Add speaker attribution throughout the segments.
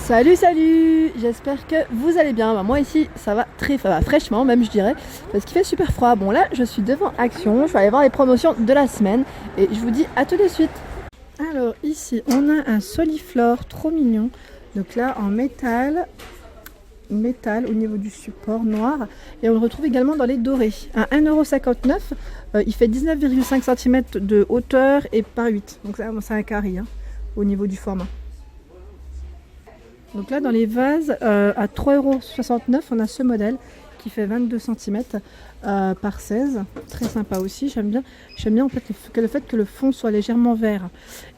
Speaker 1: Salut, salut! J'espère que vous allez bien. Moi ici, ça va fraîchement même je dirais, parce qu'il fait super froid. Bon là, je suis devant Action, je vais aller voir les promotions de la semaine et je vous dis à tout de suite. Alors ici, on a un Soliflore trop mignon. Donc là, en métal au niveau du support noir, et on le retrouve également dans les dorés. À 1,59 €, il fait 19,5 cm de hauteur et par 8. Donc c'est un carré au niveau du format. Donc là dans les vases à 3,69 €, on a ce modèle qui fait 22 cm par 16, très sympa aussi, j'aime bien en fait le fait que le fond soit légèrement vert.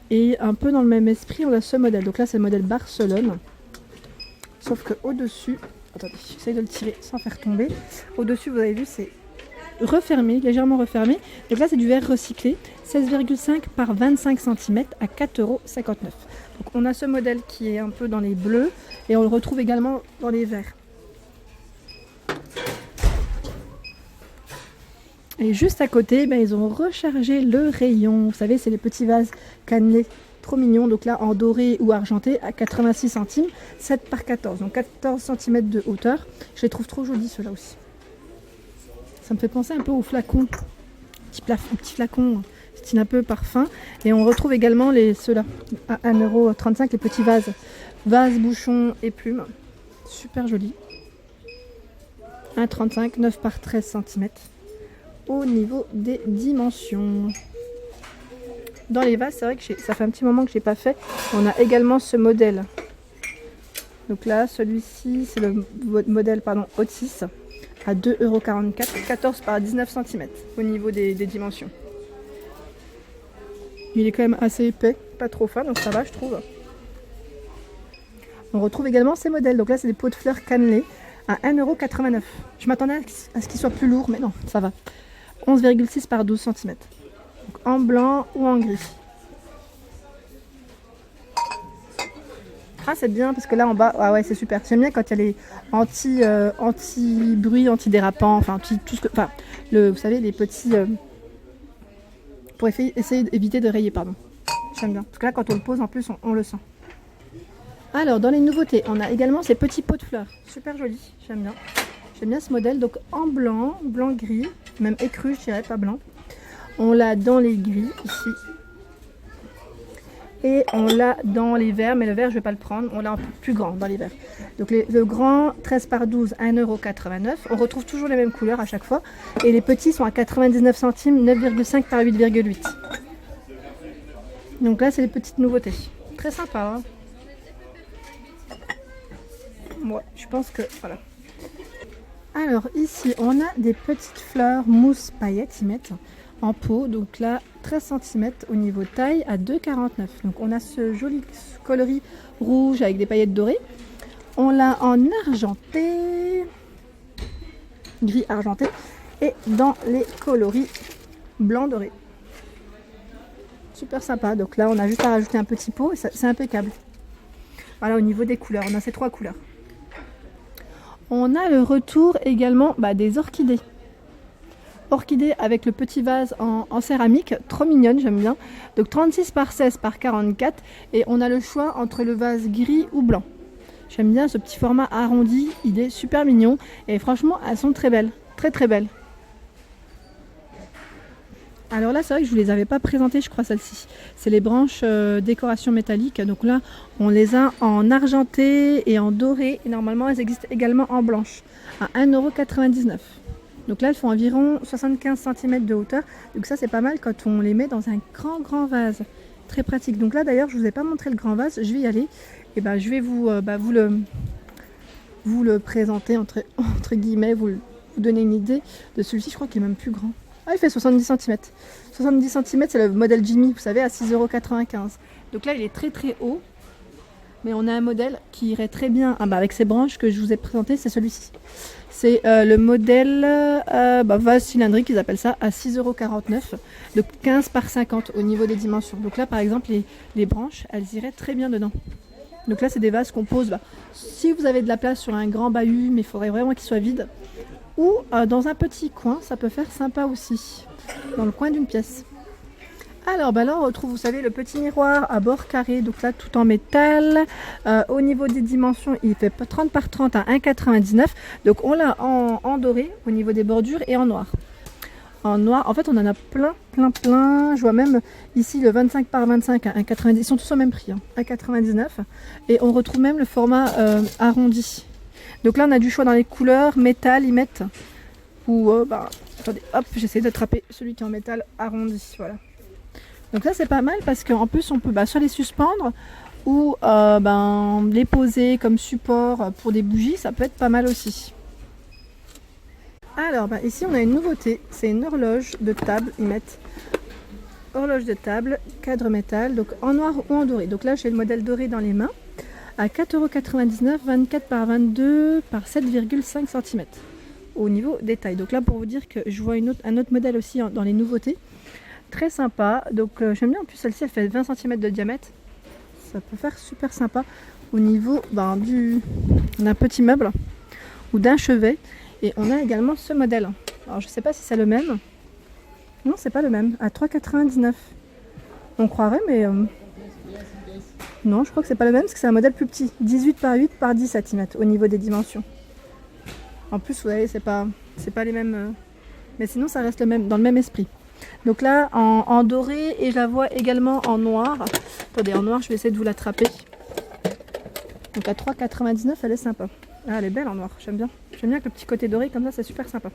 Speaker 1: Et un peu dans le même esprit, on a ce modèle. Donc là c'est le modèle Barcelone, sauf que au dessus, attendez, j'essaye de le tirer sans faire tomber. Au dessus, vous avez vu, c'est refermé, légèrement refermé. Donc là c'est du verre recyclé, 16,5 par 25 cm à 4,59 €. Donc on a ce modèle qui est un peu dans les bleus et on le retrouve également dans les verts. Et juste à côté, ils ont rechargé le rayon. Vous savez, c'est les petits vases cannelés, trop mignons. Donc là, en doré ou argenté, à 86 centimes, 7 par 14. Donc 14 cm de hauteur. Je les trouve trop jolis, ceux-là aussi. Ça me fait penser un peu aux flacons. Petit flacon, style un peu parfum. Et on retrouve également ceux-là, à 1,35 €, les petits vases. Vases, bouchons et plumes. Super jolis. 1,35 €, 9 par 13 cm. Au niveau des dimensions. Dans les vases, c'est vrai que ça fait un petit moment que je n'ai pas fait. On a également ce modèle. Donc là, celui-ci, c'est le modèle Otis à 2,44 €, 14 par 19 cm au niveau des dimensions. Il est quand même assez épais, pas trop fin, donc ça va, je trouve. On retrouve également ces modèles. Donc là, c'est des pots de fleurs cannelés à 1,89 €. Je m'attendais à ce qu'ils soient plus lourds, mais non, ça va. 11,6 par 12 cm. Donc en blanc ou en gris. Ah, c'est bien parce que là en bas, ah ouais, c'est super. J'aime bien quand il y a les anti-bruit, anti-dérapant, vous savez, les petits pour essayer d'éviter de rayer, pardon. J'aime bien. Parce que là, quand on le pose, en plus, on le sent. Alors, dans les nouveautés, on a également ces petits pots de fleurs. Super jolis, j'aime bien. J'aime bien ce modèle. Donc en blanc, blanc-gris, même écru, je dirais, pas blanc. On l'a dans les gris, ici. Et on l'a dans les verts, mais le vert, je ne vais pas le prendre. On l'a un peu plus grand dans les verts. Donc le grand, 13 par 12, 1,89 €. On retrouve toujours les mêmes couleurs à chaque fois. Et les petits sont à 99 centimes, 9,5 par 8,8. Donc là, c'est les petites nouveautés. Très sympa, hein. Ouais, je pense que, voilà. Alors ici, on a des petites fleurs mousse paillettes, ils mettent en pot. Donc là, 13 cm au niveau taille à 2,49 €. Donc on a ce joli coloris rouge avec des paillettes dorées. On l'a en argenté, gris argenté, et dans les coloris blanc doré. Super sympa. Donc là, on a juste à rajouter un petit pot et c'est impeccable. Voilà, au niveau des couleurs, on a ces trois couleurs. On a le retour également des orchidées. Orchidée avec le petit vase en céramique, trop mignonne, j'aime bien. Donc 36 par 16 par 44, et on a le choix entre le vase gris ou blanc. J'aime bien ce petit format arrondi, il est super mignon et franchement elles sont très belles, très très belles. Alors là c'est vrai que je ne vous les avais pas présentées, je crois, celles-ci. C'est les branches décoration métallique. Donc là on les a en argenté et en doré, et normalement elles existent également en blanche à 1,99 €. Donc là, elles font environ 75 cm de hauteur. Donc ça, c'est pas mal quand on les met dans un grand vase. Très pratique. Donc là, d'ailleurs, je vous ai pas montré le grand vase. Je vais y aller. Et je vais vous le présenter, entre guillemets, vous donner une idée de celui-ci. Je crois qu'il est même plus grand. Ah, il fait 70 cm. 70 cm, c'est le modèle Jimmy, vous savez, à 6,95 €. Donc là, il est très très haut. Mais on a un modèle qui irait très bien avec ces branches que je vous ai présenté, c'est celui-ci. C'est le modèle vase cylindrique, ils appellent ça, à 6,49 €, de 15 par 50 au niveau des dimensions. Donc là, par exemple, les branches, elles iraient très bien dedans. Donc là, c'est des vases qu'on pose, si vous avez de la place sur un grand bahut, mais il faudrait vraiment qu'il soit vide, ou dans un petit coin, ça peut faire sympa aussi, dans le coin d'une pièce. Alors bah là on retrouve, vous savez, le petit miroir à bord carré, donc là tout en métal. Au niveau des dimensions, il fait 30 par 30 à 1,99. Donc on l'a en doré au niveau des bordures et en noir. En noir, en fait on en a plein. Je vois même ici le 25 par 25 à 1,90. Ils sont tous au même prix, hein, 1,99. Et on retrouve même le format arrondi. Donc là on a du choix dans les couleurs, métal, ils mettent. Ou attendez, hop, j'essaie d'attraper celui qui est en métal arrondi, voilà. Donc ça c'est pas mal parce qu'en plus on peut soit les suspendre ou les poser comme support pour des bougies, ça peut être pas mal aussi. Alors ici on a une nouveauté, c'est une horloge de table, ils mettent horloge de table, cadre métal, donc en noir ou en doré. Donc là j'ai le modèle doré dans les mains à 4,99 €, 24 par 22 par 7,5 cm au niveau des tailles. Donc là pour vous dire que je vois un autre modèle aussi dans les nouveautés. Très sympa, donc j'aime bien. En plus celle-ci elle fait 20 cm de diamètre, ça peut faire super sympa au niveau d'un petit meuble ou d'un chevet. Et on a également ce modèle, alors je sais pas si c'est le même, non c'est pas le même, à 3,99 €. On croirait mais non, je crois que c'est pas le même parce que c'est un modèle plus petit, 18 par 8 par 10 cm au niveau des dimensions. En plus vous voyez c'est pas les mêmes, mais sinon ça reste le même, dans le même esprit. Donc là en doré, et je la vois également en noir. Attendez, en noir je vais essayer de vous l'attraper. Donc à 3,99 €, elle est sympa. Ah, elle est belle en noir, j'aime bien. J'aime bien que le petit côté doré comme ça, c'est super sympa.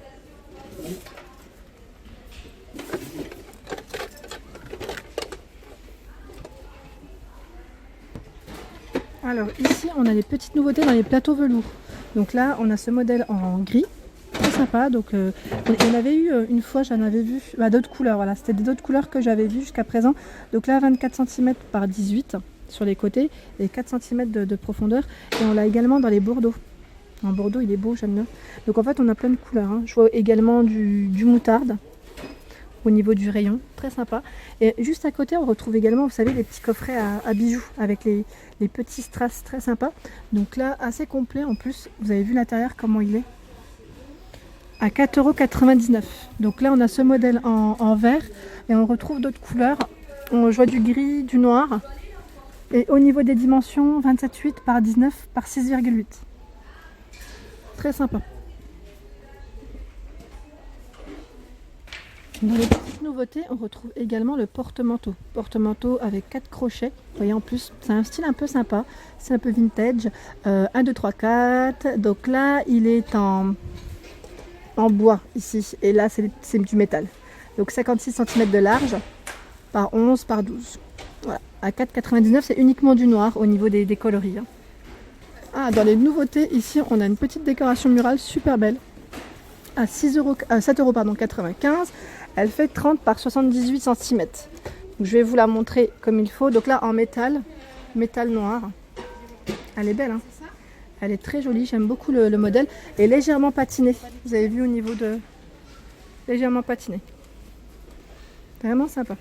Speaker 1: Alors ici on a des petites nouveautés dans les plateaux velours. Donc là on a ce modèle en gris, très sympa. Donc on avait eu une fois, j'en avais vu d'autres couleurs, voilà, c'était d'autres couleurs que j'avais vu jusqu'à présent. Donc là 24 cm par 18 sur les côtés et 4 cm de profondeur. Et on l'a également dans les bordeaux. En bordeaux il est beau, j'aime bien. Donc en fait on a plein de couleurs, hein. Je vois également du moutarde au niveau du rayon, très sympa. Et juste à côté on retrouve également, vous savez, les petits coffrets à bijoux avec les petits strass, très sympa. Donc là assez complet en plus, vous avez vu l'intérieur comment il est, à 4,99 €. Donc là on a ce modèle en vert et on retrouve d'autres couleurs. Je vois du gris, du noir. Et au niveau des dimensions, 27,8 par 19 par 6,8. Très sympa. Dans les petites nouveautés, on retrouve également le porte-manteau. Porte-manteau avec 4 crochets. Vous voyez, en plus, c'est un style un peu sympa. C'est un peu vintage. 1, 2, 3, 4. Donc là, il est en bois ici. Et là, c'est du métal. Donc 56 cm de large par 11 par 12. Voilà. À 4,99 €, c'est uniquement du noir au niveau des coloris. Ah, dans les nouveautés, ici, on a une petite décoration murale super belle. À 7,95 €. Elle fait 30 par 78 cm. Donc, je vais vous la montrer comme il faut. Donc là en métal noir. Elle est belle, hein. Elle est très jolie, j'aime beaucoup le modèle. Et légèrement patiné. Vous avez vu au niveau de... légèrement patiné. Vraiment sympa.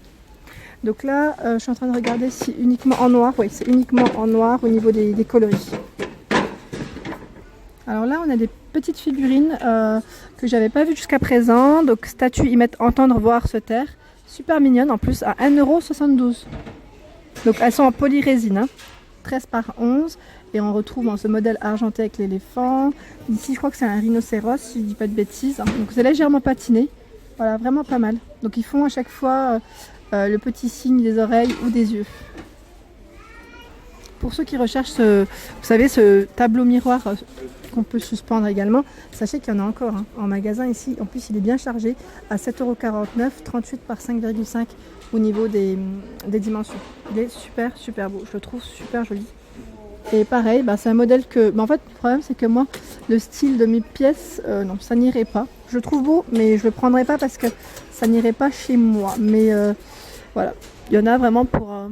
Speaker 1: Donc là, je suis en train de regarder si uniquement en noir. Oui, c'est uniquement en noir au niveau des coloris. Alors là, on a des petites figurines que j'avais pas vues jusqu'à présent. Donc statues, ils mettent entendre, voir, se taire. Super mignonne en plus, à 1,72 €. Donc elles sont en polyrésine, hein, 13 par 11. Et on retrouve ce modèle argenté avec l'éléphant. Ici, je crois que c'est un rhinocéros, si je dis pas de bêtises. Donc c'est légèrement patiné. Voilà, vraiment pas mal. Donc ils font à chaque fois le petit signe des oreilles ou des yeux. Pour ceux qui recherchent vous savez, ce tableau miroir qu'on peut suspendre également, sachez qu'il y en a encore, hein, en magasin ici. En plus, il est bien chargé à 7,49 €, 38 par 5,5 au niveau des dimensions. Il est super super beau, je le trouve super joli. Et pareil, c'est un modèle que... en fait, le problème, c'est que moi, le style de mes pièces, non, ça n'irait pas. Je le trouve beau, mais je le prendrai pas parce que ça n'irait pas chez moi. Mais voilà, il y en a vraiment pour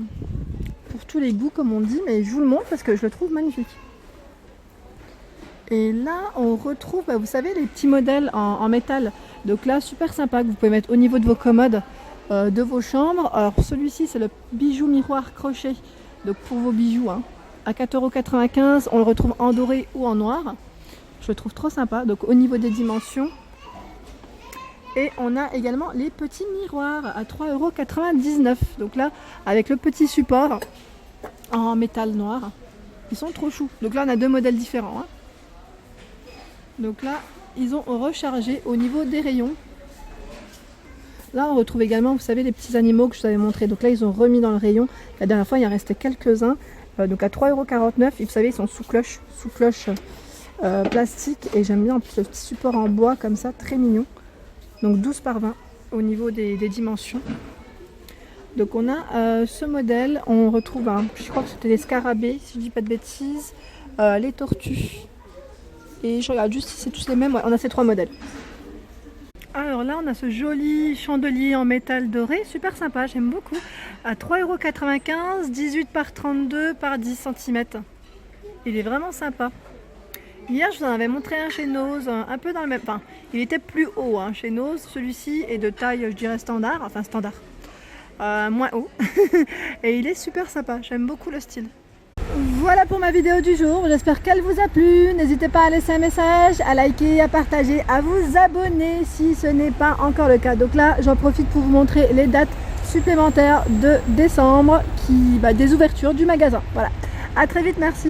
Speaker 1: tous les goûts, comme on dit. Mais je vous le montre parce que je le trouve magnifique. Et là, on retrouve, vous savez, les petits modèles en métal. Donc là, super sympa, que vous pouvez mettre au niveau de vos commodes, de vos chambres. Alors, celui-ci, c'est le bijou miroir crochet. Donc pour vos bijoux, hein. À 4,95 €, on le retrouve en doré ou en noir. Je le trouve trop sympa. Donc au niveau des dimensions, Et on a également les petits miroirs à 3,99 €. Donc là, avec le petit support en métal noir, ils sont trop choux. Donc là, on a deux modèles différents, hein. Donc là, ils ont rechargé au niveau des rayons. Là, on retrouve également, vous savez, les petits animaux que je vous avais montré. Donc là, ils ont remis dans le rayon. La dernière fois, il en restait quelques-uns. Donc à 3,49 €. Et vous savez, ils sont sous cloche plastique. Et j'aime bien en plus le petit support en bois comme ça, très mignon. Donc 12 par 20 au niveau des dimensions. Donc on a ce modèle. On retrouve, je crois que c'était les scarabées, si je dis pas de bêtises. Les tortues. Et je regarde juste si c'est tous les mêmes. Ouais, on a ces trois modèles. Alors là, on a ce joli chandelier en métal doré, super sympa, j'aime beaucoup. À 3,95 €, 18 par 32 par 10 cm. Il est vraiment sympa. Hier, je vous en avais montré un chez Nose, un peu dans le même... Enfin, il était plus haut chez Nose. Celui-ci est de taille, je dirais standard, enfin standard. Moins haut. Et il est super sympa, j'aime beaucoup le style. Voilà pour ma vidéo du jour, j'espère qu'elle vous a plu. N'hésitez pas à laisser un message, à liker, à partager, à vous abonner si ce n'est pas encore le cas. Donc là, j'en profite pour vous montrer les dates supplémentaires de décembre des ouvertures du magasin. Voilà, à très vite, merci.